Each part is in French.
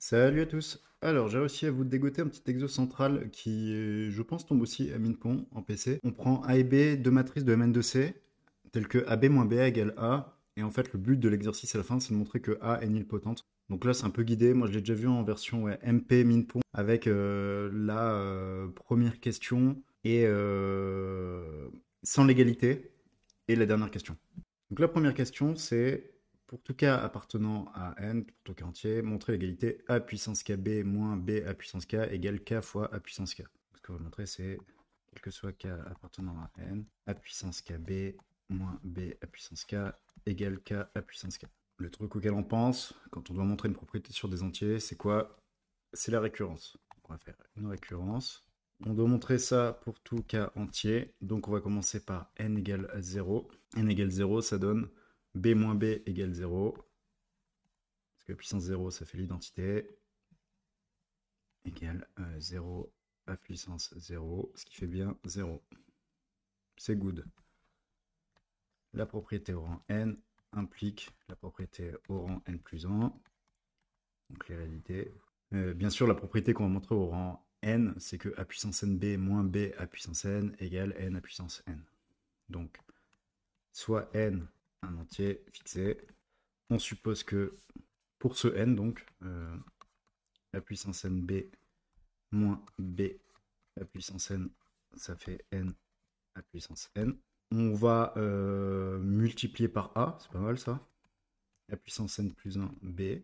Salut à tous. Alors, j'ai réussi à vous dégoter un petit exo central qui, je pense, tombe aussi à Minpon en PC. On prend A et B, deux matrices de Mn2C, telles que AB moins BA égale A. Et en fait, le but de l'exercice à la fin, c'est de montrer que A est nilpotente. Donc là, c'est un peu guidé. Moi, je l'ai déjà vu en version MP Minpon avec la première question et sans l'égalité et la dernière question. Donc la première question, c'est pour tout cas appartenant à n, pour tout cas entier, montrer l'égalité a puissance kb moins b a puissance k égale k fois a puissance k. Ce que je vais montrer, c'est quel que soit k appartenant à n, a puissance kb moins b a puissance k égale k a puissance k. Le truc auquel on pense quand on doit montrer une propriété sur des entiers, c'est quoi? C'est la récurrence. On va faire une récurrence. On doit montrer ça pour tout cas entier. Donc on va commencer par n égale 0. n égale 0, ça donne b moins b égale 0. Parce que puissance 0, ça fait l'identité. Égale 0 à puissance 0, ce qui fait bien 0. C'est good. La propriété au rang n implique la propriété au rang n plus 1. Donc les réalités. Bien sûr, la propriété qu'on va montrer au rang n, c'est que a puissance nb moins b à puissance n égale n à puissance n. Donc, soit n, un entier fixé. On suppose que pour ce n, donc, a puissance nb moins b à puissance n, ça fait n à puissance n. On va multiplier par a, c'est pas mal ça. A puissance n plus 1 b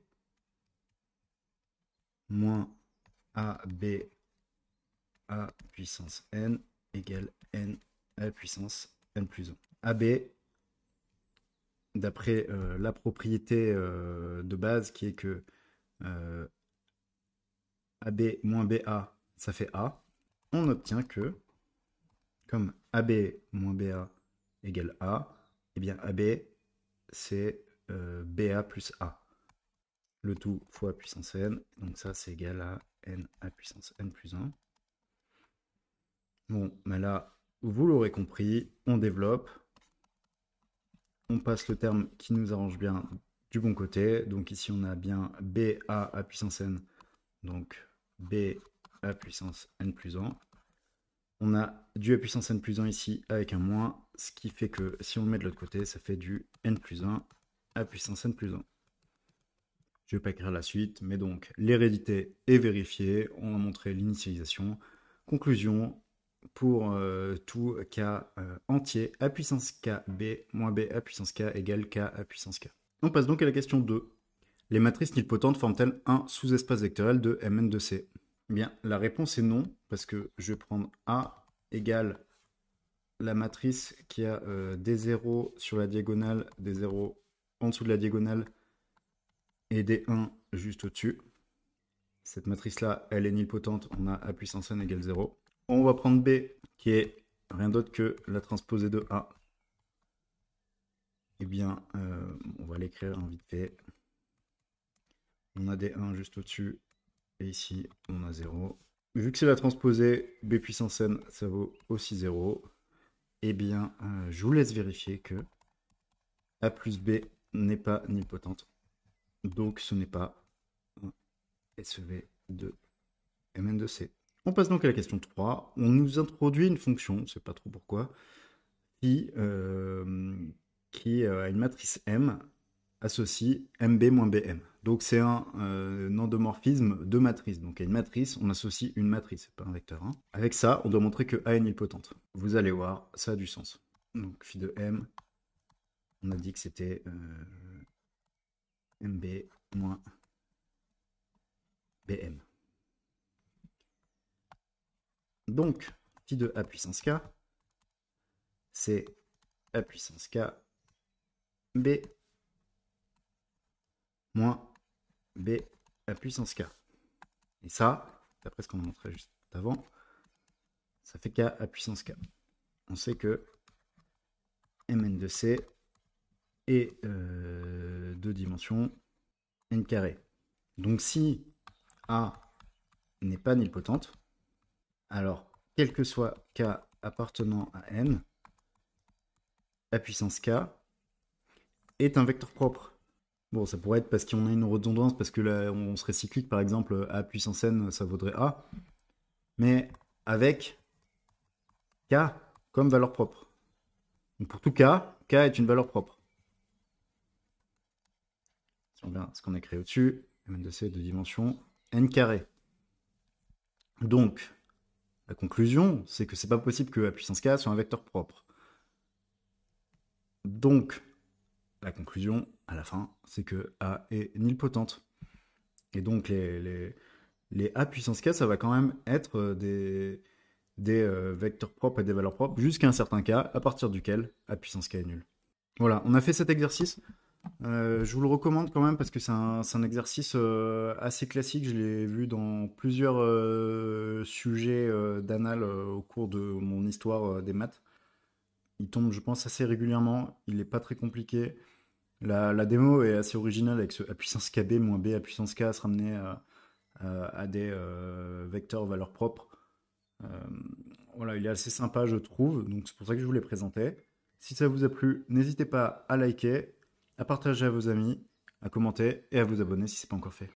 moins ab à puissance n égale n à puissance n plus 1. AB, d'après la propriété de base qui est que AB moins BA, ça fait A, on obtient que, comme AB moins BA égale A, eh bien AB, c'est BA plus A. Le tout fois puissance n, donc ça c'est égal à n à puissance n plus 1. Bon, mais là, vous l'aurez compris, on développe, on passe le terme qui nous arrange bien du bon côté. Donc ici, on a bien BA à puissance n, donc B à puissance n plus 1. On a du a puissance n plus 1 ici avec un moins, ce qui fait que si on le met de l'autre côté, ça fait du n plus 1 à puissance n plus 1. Je ne vais pas écrire la suite, mais donc l'hérédité est vérifiée, on a montré l'initialisation. Conclusion, pour tout k entier, a puissance k b moins b a puissance k égale k a puissance k. On passe donc à la question 2. Les matrices nilpotentes forment-elles un sous-espace vectoriel de Mn de C? Eh bien, la réponse est non, parce que je vais prendre A égale la matrice qui a des 0 sur la diagonale, des 0 en dessous de la diagonale, et des 1 juste au-dessus. Cette matrice-là, elle est nilpotente, on a A puissance n égale 0. On va prendre B, qui est rien d'autre que la transposée de A. Eh bien, on va l'écrire vite fait. On a des 1 juste au-dessus, et ici, on a 0. Vu que c'est la transposée, B puissance n, ça vaut aussi 0. Eh bien, je vous laisse vérifier que A plus B n'est pas nilpotente. Donc, ce n'est pas un SEV de Mn de C. On passe donc à la question 3. On nous introduit une fonction, je ne sais pas trop pourquoi, qui a une matrice M associe MB moins BM. Donc c'est un endomorphisme de matrice. Donc à une matrice, on associe une matrice, c'est pas un vecteur. Hein. Avec ça, on doit montrer que A est nilpotente. Vous allez voir, ça a du sens. Donc phi de M, on a dit que c'était MB moins BM. Donc, phi de A puissance K, c'est A puissance K B moins B à puissance K. Et ça, d'après ce qu'on a montré juste avant, ça fait K à puissance K. On sait que Mn de C est de dimension n carré. Donc si A n'est pas nilpotente, alors quel que soit K appartenant à n, A puissance K est un vecteur propre. Bon, ça pourrait être parce qu'on a une redondance, parce que là, on serait cyclique, par exemple, A puissance n, ça vaudrait A, mais avec K comme valeur propre. Donc pour tout K, K est une valeur propre. Si on regarde ce qu'on a créé au-dessus, Mn de C de dimension n carré. Donc, la conclusion, c'est que c'est pas possible que A puissance K soit un vecteur propre. Donc, la conclusion, à la fin, c'est que A est nilpotente. Et donc, les A puissance K, ça va quand même être des vecteurs propres et des valeurs propres jusqu'à un certain cas, à partir duquel A puissance K est nul. Voilà, on a fait cet exercice. Je vous le recommande quand même parce que c'est un exercice assez classique. Je l'ai vu dans plusieurs sujets d'anal au cours de mon histoire des maths. Il tombe, je pense, assez régulièrement. Il n'est pas très compliqué. La démo est assez originale avec ce A puissance KB moins B A puissance K à se ramener à des vecteurs valeurs propres. Euh, voilà, il est assez sympa, je trouve. Donc c'est pour ça que je vous l'ai présenté. Si ça vous a plu, n'hésitez pas à liker, à partager à vos amis, à commenter et à vous abonner si ce n'est pas encore fait.